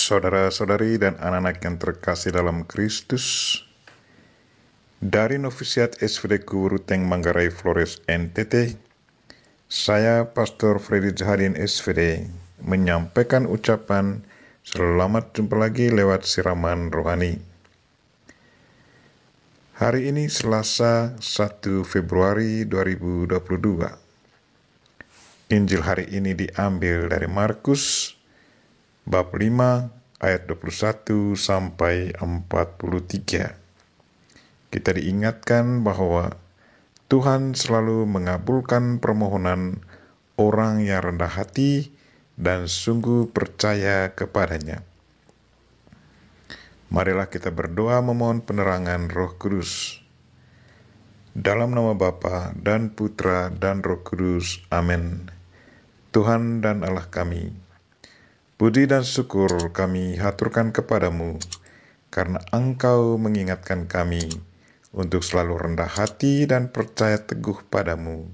Saudara-saudari dan anak-anak yang terkasih dalam Kristus, dari Novisiat SVD Ruteng Manggarai Flores NTT, saya Pastor Freddy Zahadin SVD menyampaikan ucapan selamat jumpa lagi lewat siraman rohani. Hari ini Selasa 1 Februari 2022. Injil hari ini diambil dari Markus bab 5 ayat 21 sampai 43. Kita diingatkan bahwa Tuhan selalu mengabulkan permohonan orang yang rendah hati dan sungguh percaya kepadanya. Marilah kita berdoa memohon penerangan Roh Kudus. Dalam nama Bapa dan Putra dan Roh Kudus. Amin. Tuhan dan Allah kami, puji dan syukur kami haturkan kepadamu, karena Engkau mengingatkan kami untuk selalu rendah hati dan percaya teguh padamu.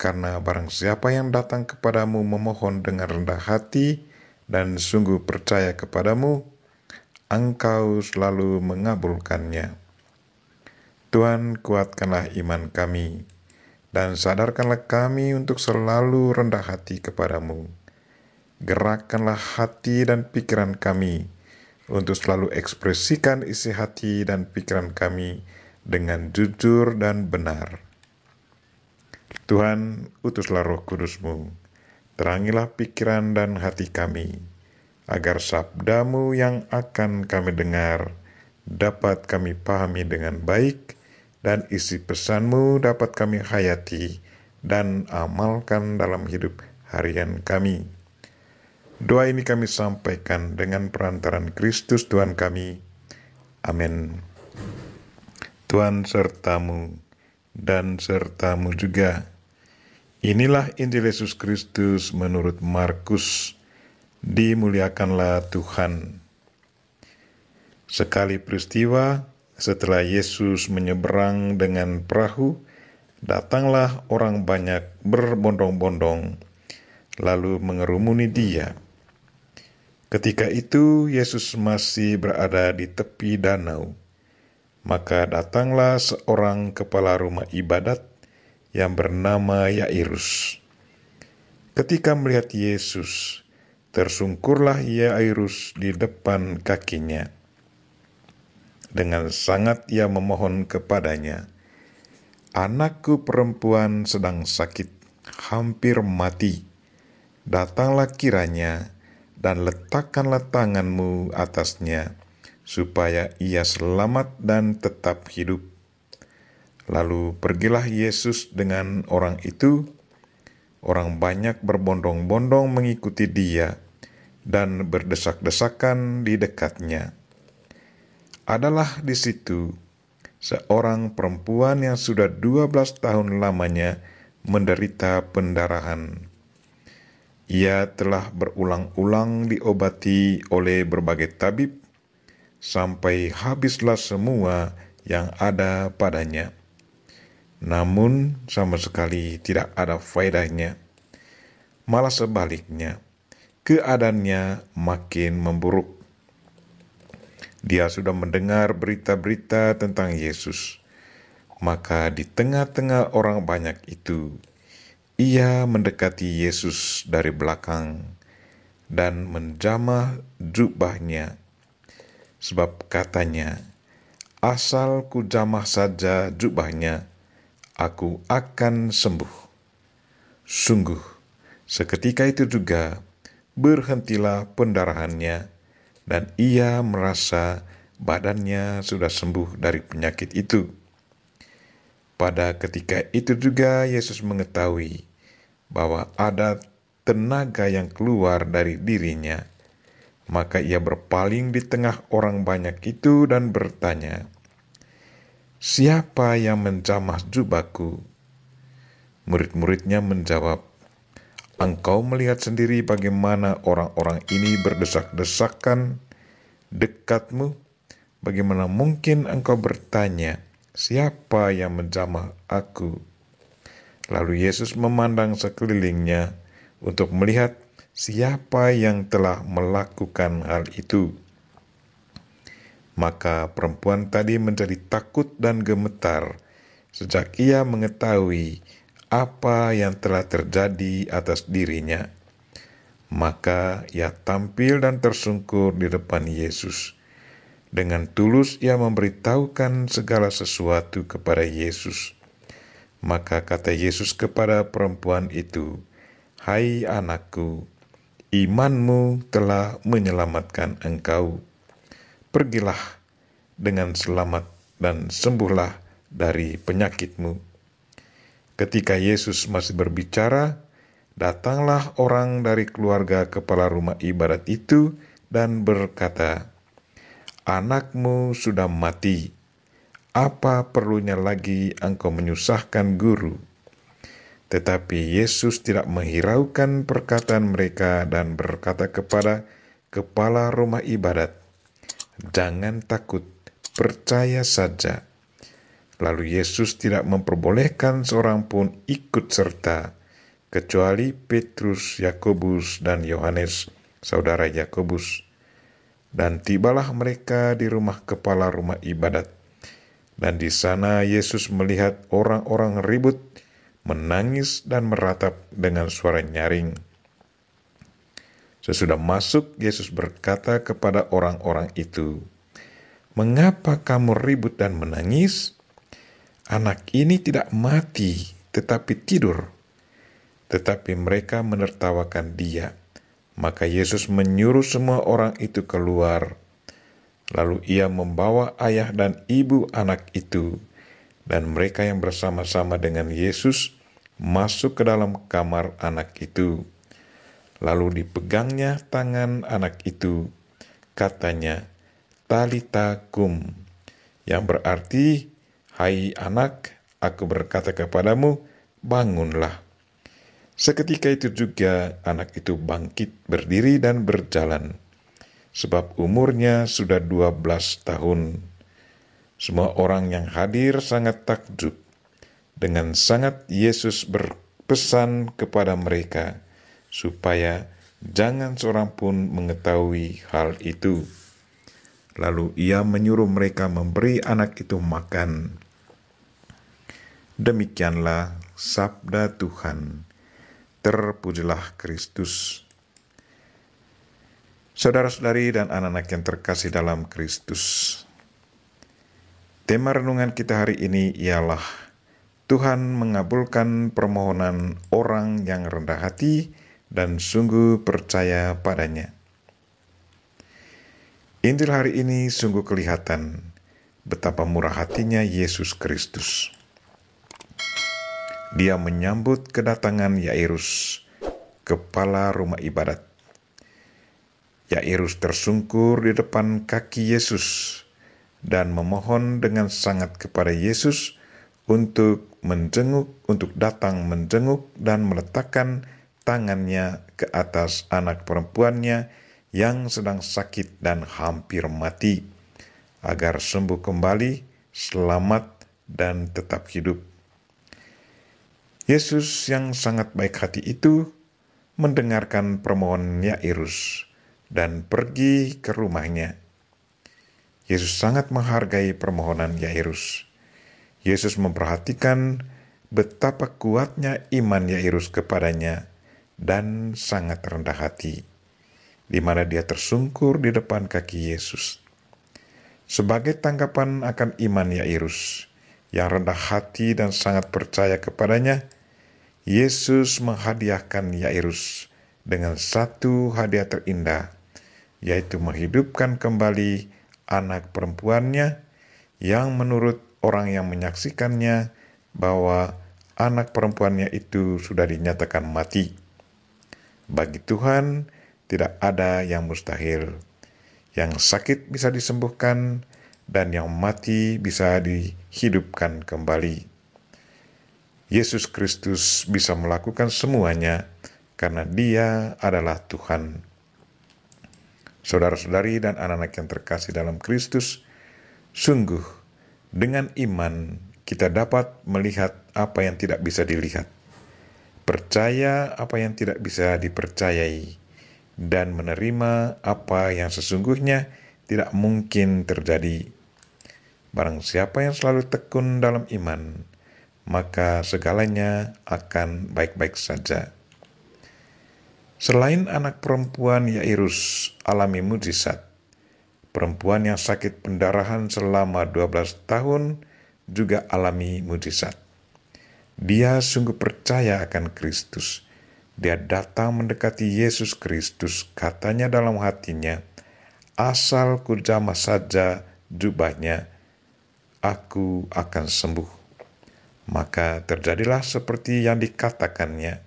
Karena barang siapa yang datang kepadamu memohon dengan rendah hati dan sungguh percaya kepadamu, Engkau selalu mengabulkannya. Tuhan, kuatkanlah iman kami, dan sadarkanlah kami untuk selalu rendah hati kepadamu. Gerakkanlah hati dan pikiran kami untuk selalu ekspresikan isi hati dan pikiran kami dengan jujur dan benar. Tuhan, utuslah Roh Kudus-Mu, terangilah pikiran dan hati kami, agar sabda-Mu yang akan kami dengar dapat kami pahami dengan baik, dan isi pesan-Mu dapat kami hayati dan amalkan dalam hidup harian kami. Doa ini kami sampaikan dengan perantaran Kristus Tuhan kami. Amin. Tuhan sertamu dan sertamu juga. Inilah Injil Yesus Kristus menurut Markus. Dimuliakanlah Tuhan. Sekali peristiwa, setelah Yesus menyeberang dengan perahu, datanglah orang banyak berbondong-bondong, lalu mengerumuni Dia. Ketika itu Yesus masih berada di tepi danau. Maka datanglah seorang kepala rumah ibadat yang bernama Yairus. Ketika melihat Yesus, tersungkurlah Yairus di depan kakinya. Dengan sangat ia memohon kepadanya, "Anakku perempuan sedang sakit, hampir mati. Datanglah kiranya dan letakkanlah tanganmu atasnya, supaya ia selamat dan tetap hidup." Lalu pergilah Yesus dengan orang itu. Orang banyak berbondong-bondong mengikuti Dia dan berdesak-desakan di dekatnya. Adalah di situ seorang perempuan yang sudah 12 tahun lamanya menderita pendarahan. Ia telah berulang-ulang diobati oleh berbagai tabib, sampai habislah semua yang ada padanya. Namun sama sekali tidak ada faedahnya. Malah sebaliknya, keadaannya makin memburuk. Dia sudah mendengar berita-berita tentang Yesus. Maka di tengah-tengah orang banyak itu, ia mendekati Yesus dari belakang dan menjamah jubahnya. Sebab katanya, "Asal ku jamah saja jubahnya, aku akan sembuh." Sungguh, seketika itu juga berhentilah pendarahannya, dan ia merasa badannya sudah sembuh dari penyakit itu. Pada ketika itu juga Yesus mengetahui bahwa ada tenaga yang keluar dari dirinya. Maka ia berpaling di tengah orang banyak itu dan bertanya, "Siapa yang menjamah jubahku?" Murid-muridnya menjawab, "Engkau melihat sendiri bagaimana orang-orang ini berdesak-desakan dekatmu. Bagaimana mungkin engkau bertanya, 'Siapa yang menjamah aku?'" Lalu Yesus memandang sekelilingnya untuk melihat siapa yang telah melakukan hal itu?" Maka perempuan tadi menjadi takut dan gemetar sejak ia mengetahui apa yang telah terjadi atas dirinya. Maka ia tampil dan tersungkur di depan Yesus. Dengan tulus ia memberitahukan segala sesuatu kepada Yesus. Maka kata Yesus kepada perempuan itu, "Hai anakku, imanmu telah menyelamatkan engkau. Pergilah dengan selamat dan sembuhlah dari penyakitmu." Ketika Yesus masih berbicara, datanglah orang dari keluarga kepala rumah ibadat itu dan berkata, "Anakmu sudah mati. Apa perlunya lagi engkau menyusahkan guru?" Tetapi Yesus tidak menghiraukan perkataan mereka dan berkata kepada kepala rumah ibadat, "Jangan takut, percaya saja." Lalu Yesus tidak memperbolehkan seorang pun ikut serta, kecuali Petrus, Yakobus, dan Yohanes, saudara Yakobus. Dan tibalah mereka di rumah kepala rumah ibadat. Dan di sana Yesus melihat orang-orang ribut, menangis dan meratap dengan suara nyaring. Sesudah masuk, Yesus berkata kepada orang-orang itu, "Mengapa kamu ribut dan menangis? Anak ini tidak mati, tetapi tidur." Tetapi mereka menertawakan dia. Maka Yesus menyuruh semua orang itu keluar. Lalu ia membawa ayah dan ibu anak itu, dan mereka yang bersama-sama dengan Yesus masuk ke dalam kamar anak itu. Lalu dipegangnya tangan anak itu, katanya, "Talita kum," yang berarti, "Hai anak, aku berkata kepadamu, bangunlah." Seketika itu juga anak itu bangkit berdiri dan berjalan, sebab umurnya sudah 12 tahun. Semua orang yang hadir sangat takjub. Dengan sangat Yesus berpesan kepada mereka, supaya jangan seorang pun mengetahui hal itu. Lalu ia menyuruh mereka memberi anak itu makan. Demikianlah sabda Tuhan. Terpujilah Kristus. Saudara-saudari dan anak-anak yang terkasih dalam Kristus, tema renungan kita hari ini ialah Tuhan mengabulkan permohonan orang yang rendah hati dan sungguh percaya padanya. Injil hari ini sungguh kelihatan betapa murah hatinya Yesus Kristus. Dia menyambut kedatangan Yairus, kepala rumah ibadat. Yairus tersungkur di depan kaki Yesus dan memohon dengan sangat kepada Yesus untuk datang menjenguk dan meletakkan tangannya ke atas anak perempuannya yang sedang sakit dan hampir mati, agar sembuh kembali, selamat, dan tetap hidup. Yesus yang sangat baik hati itu mendengarkan permohonan Yairus dan pergi ke rumahnya. Yesus sangat menghargai permohonan Yairus. Yesus memperhatikan betapa kuatnya iman Yairus kepadanya dan sangat rendah hati, di mana dia tersungkur di depan kaki Yesus. Sebagai tanggapan akan iman Yairus yang rendah hati dan sangat percaya kepadanya, Yesus menghadiahkan Yairus dengan satu hadiah terindah, yaitu menghidupkan kembali anak perempuannya yang menurut orang yang menyaksikannya bahwa anak perempuannya itu sudah dinyatakan mati. Bagi Tuhan tidak ada yang mustahil. Yang sakit bisa disembuhkan dan yang mati bisa dihidupkan kembali. Yesus Kristus bisa melakukan semuanya karena Dia adalah Tuhan. Saudara-saudari dan anak-anak yang terkasih dalam Kristus, sungguh dengan iman kita dapat melihat apa yang tidak bisa dilihat, percaya apa yang tidak bisa dipercayai, dan menerima apa yang sesungguhnya tidak mungkin terjadi. Barang siapa yang selalu tekun dalam iman, maka segalanya akan baik-baik saja. Selain anak perempuan Yairus alami mujizat, perempuan yang sakit pendarahan selama 12 tahun juga alami mujizat. Dia sungguh percaya akan Kristus. Dia datang mendekati Yesus Kristus, katanya dalam hatinya, asal kujamah saja jubahnya, aku akan sembuh. Maka terjadilah seperti yang dikatakannya.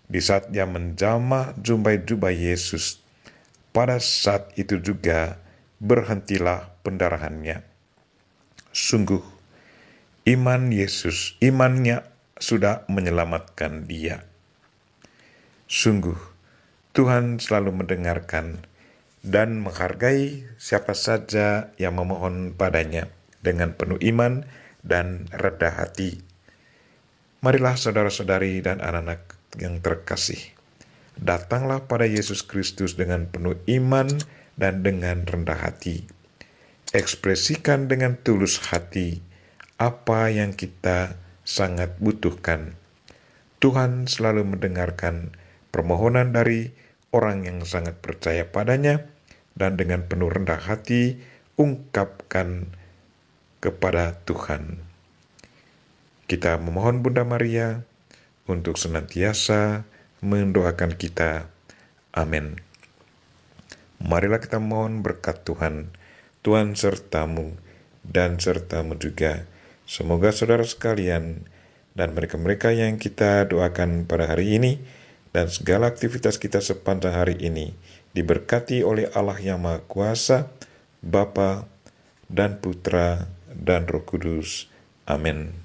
Di saat dia menjamah jubah Yesus, pada saat itu juga berhentilah pendarahannya. Sungguh, imannya sudah menyelamatkan dia. Sungguh, Tuhan selalu mendengarkan dan menghargai siapa saja yang memohon padanya dengan penuh iman dan rendah hati. Marilah saudara-saudari dan anak-anak yang terkasih, datanglah pada Yesus Kristus dengan penuh iman dan dengan rendah hati. Ekspresikan dengan tulus hati apa yang kita sangat butuhkan. Tuhan selalu mendengarkan permohonan dari orang yang sangat percaya padanya, dan dengan penuh rendah hati ungkapkan kepada Tuhan. Kita memohon Bunda Maria untuk senantiasa mendoakan kita. Amin. Marilah kita mohon berkat Tuhan. Tuhan sertamu dan sertamu juga. Semoga saudara sekalian dan mereka-mereka yang kita doakan pada hari ini dan segala aktivitas kita sepanjang hari ini diberkati oleh Allah yang Maha Kuasa, Bapa dan Putra dan Roh Kudus. Amin.